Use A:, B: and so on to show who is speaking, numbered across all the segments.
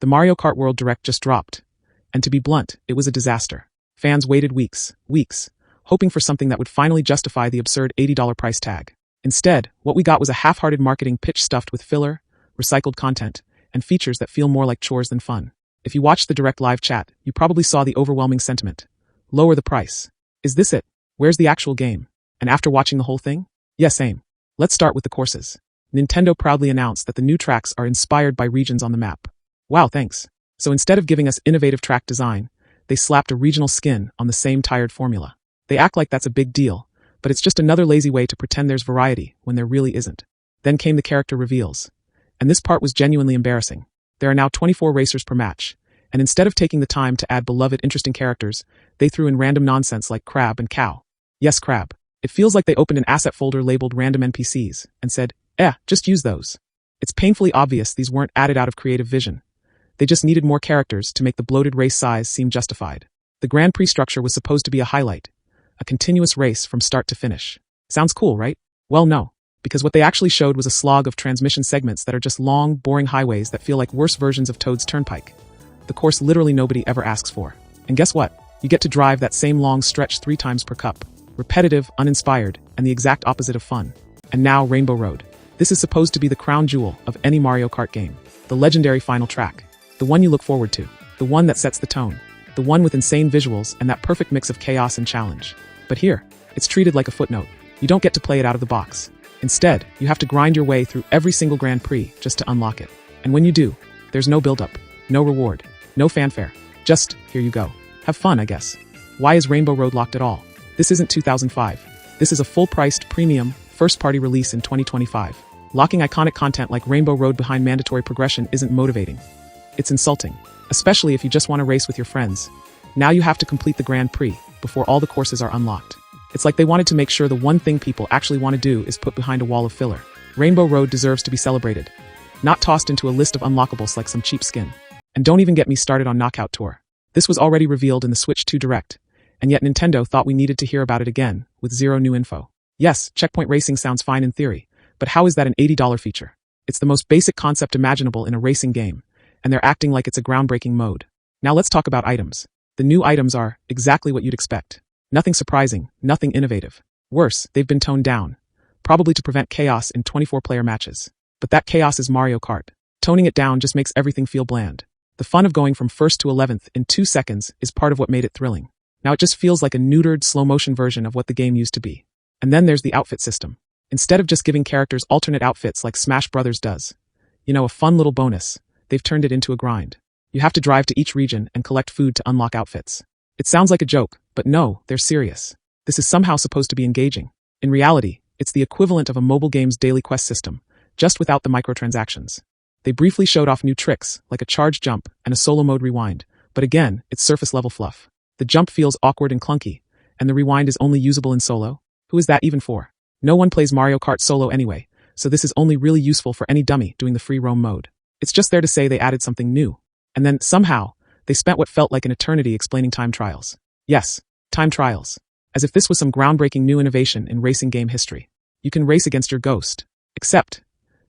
A: The Mario Kart World Direct just dropped. And to be blunt, it was a disaster. Fans waited weeks, hoping for something that would finally justify the absurd $80 price tag. Instead, what we got was a half-hearted marketing pitch stuffed with filler, recycled content, and features that feel more like chores than fun. If you watched the Direct live chat, you probably saw the overwhelming sentiment. Lower the price. Is this it? Where's the actual game? And after watching the whole thing? Yes, same. Let's start with the courses. Nintendo proudly announced that the new tracks are inspired by regions on the map. Wow, thanks. So instead of giving us innovative track design, they slapped a regional skin on the same tired formula. They act like that's a big deal, but it's just another lazy way to pretend there's variety when there really isn't. Then came the character reveals. And this part was genuinely embarrassing. There are now 24 racers per match, and instead of taking the time to add beloved interesting characters, they threw in random nonsense like Crab and Cow. Yes, Crab. It feels like they opened an asset folder labeled random NPCs and said, just use those. It's painfully obvious these weren't added out of creative vision. They just needed more characters to make the bloated race size seem justified. The Grand Prix structure was supposed to be a highlight, a continuous race from start to finish. Sounds cool, right? Well, no, because what they actually showed was a slog of transmission segments that are just long, boring highways that feel like worse versions of Toad's Turnpike. The course literally nobody ever asks for. And guess what? You get to drive that same long stretch 3 times per cup. Repetitive, uninspired, and the exact opposite of fun. And now Rainbow Road. This is supposed to be the crown jewel of any Mario Kart game. The legendary final track. The one you look forward to. The one that sets the tone. The one with insane visuals and that perfect mix of chaos and challenge. But here, it's treated like a footnote. You don't get to play it out of the box. Instead, you have to grind your way through every single Grand Prix just to unlock it. And when you do, there's no build-up, no reward, no fanfare. Just, here you go. Have fun, I guess. Why is Rainbow Road locked at all? This isn't 2005. This is a full-priced, premium, first-party release in 2025. Locking iconic content like Rainbow Road behind mandatory progression isn't motivating. It's insulting, especially if you just want to race with your friends. Now you have to complete the Grand Prix before all the courses are unlocked. It's like they wanted to make sure the one thing people actually want to do is put behind a wall of filler. Rainbow Road deserves to be celebrated, not tossed into a list of unlockables like some cheap skin. And don't even get me started on Knockout Tour. This was already revealed in the Switch 2 Direct, and yet Nintendo thought we needed to hear about it again, with zero new info. Yes, checkpoint racing sounds fine in theory, but how is that an $80 feature? It's the most basic concept imaginable in a racing game, and they're acting like it's a groundbreaking mode. Now let's talk about items. The new items are exactly what you'd expect. Nothing surprising, nothing innovative. Worse, they've been toned down, probably to prevent chaos in 24-player matches. But that chaos is Mario Kart. Toning it down just makes everything feel bland. The fun of going from 1st to 11th in 2 seconds is part of what made it thrilling. Now it just feels like a neutered, slow-motion version of what the game used to be. And then there's the outfit system. Instead of just giving characters alternate outfits like Smash Brothers does, a fun little bonus, they've turned it into a grind. You have to drive to each region and collect food to unlock outfits. It sounds like a joke, but no, they're serious. This is somehow supposed to be engaging. In reality, it's the equivalent of a mobile game's daily quest system, just without the microtransactions. They briefly showed off new tricks, like a charge jump and a solo mode rewind, but again, it's surface-level fluff. The jump feels awkward and clunky, and the rewind is only usable in solo? Who is that even for? No one plays Mario Kart solo anyway, so this is only really useful for any dummy doing the free roam mode. It's just there to say they added something new. And then, somehow, they spent what felt like an eternity explaining time trials. Yes, time trials. As if this was some groundbreaking new innovation in racing game history. You can race against your ghost. Except,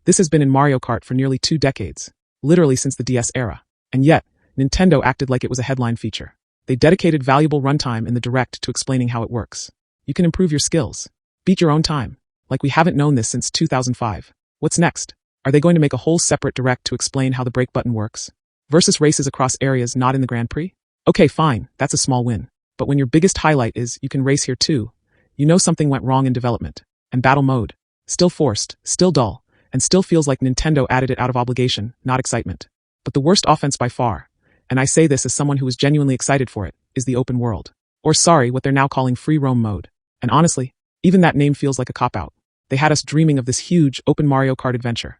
A: this has been in Mario Kart for nearly 2 decades. Literally since the DS era. And yet, Nintendo acted like it was a headline feature. They dedicated valuable runtime in the Direct to explaining how it works. You can improve your skills. Beat your own time. Like we haven't known this since 2005. What's next? Are they going to make a whole separate Direct to explain how the brake button works? Versus races across areas not in the Grand Prix? Okay, fine, that's a small win. But when your biggest highlight is you can race here too, you know something went wrong in development. And battle mode. Still forced, still dull, and still feels like Nintendo added it out of obligation, not excitement. But the worst offense by far, and I say this as someone who is genuinely excited for it, is the open world. Or what they're now calling free roam mode. And honestly, even that name feels like a cop-out. They had us dreaming of this huge, open Mario Kart adventure.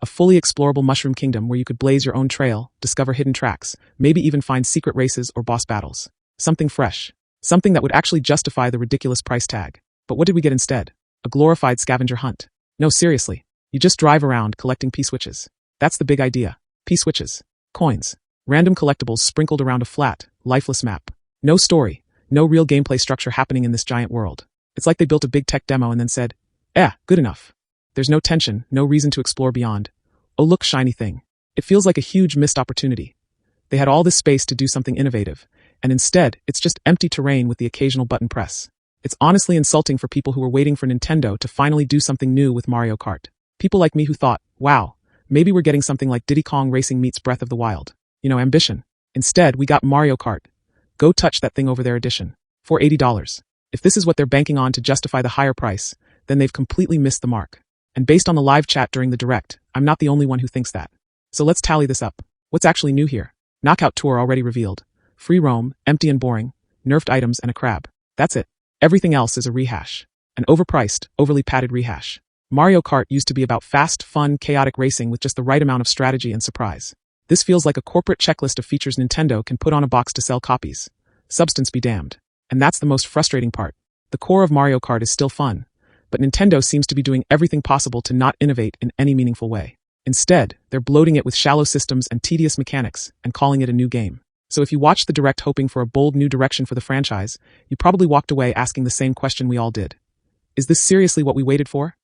A: A fully explorable mushroom kingdom where you could blaze your own trail, discover hidden tracks, maybe even find secret races or boss battles. Something fresh. Something that would actually justify the ridiculous price tag. But what did we get instead? A glorified scavenger hunt. No, seriously. You just drive around collecting P-switches. That's the big idea. P-switches. Coins. Random collectibles sprinkled around a flat, lifeless map. No story. No real gameplay structure happening in this giant world. It's like they built a big tech demo and then said, good enough. There's no tension, no reason to explore beyond. Oh look, shiny thing. It feels like a huge missed opportunity, They had all this space to do something innovative, and instead, it's just empty terrain with the occasional button press. It's honestly insulting for people who were waiting for Nintendo to finally do something new with Mario Kart. People like me who thought, wow, maybe we're getting something like Diddy Kong Racing meets Breath of the Wild. Ambition. Instead, we got Mario Kart. Go touch that thing over there edition. For $80. If this is what they're banking on to justify the higher price, then they've completely missed the mark. And based on the live chat during the Direct, I'm not the only one who thinks that. So let's tally this up. What's actually new here? Knockout Tour already revealed. Free roam, empty and boring, nerfed items and a crab. That's it. Everything else is a rehash. An overpriced, overly padded rehash. Mario Kart used to be about fast, fun, chaotic racing with just the right amount of strategy and surprise. This feels like a corporate checklist of features Nintendo can put on a box to sell copies. Substance be damned. And that's the most frustrating part. The core of Mario Kart is still fun, but Nintendo seems to be doing everything possible to not innovate in any meaningful way. Instead, they're bloating it with shallow systems and tedious mechanics and calling it a new game. So if you watched the Direct hoping for a bold new direction for the franchise, you probably walked away asking the same question we all did. Is this seriously what we waited for?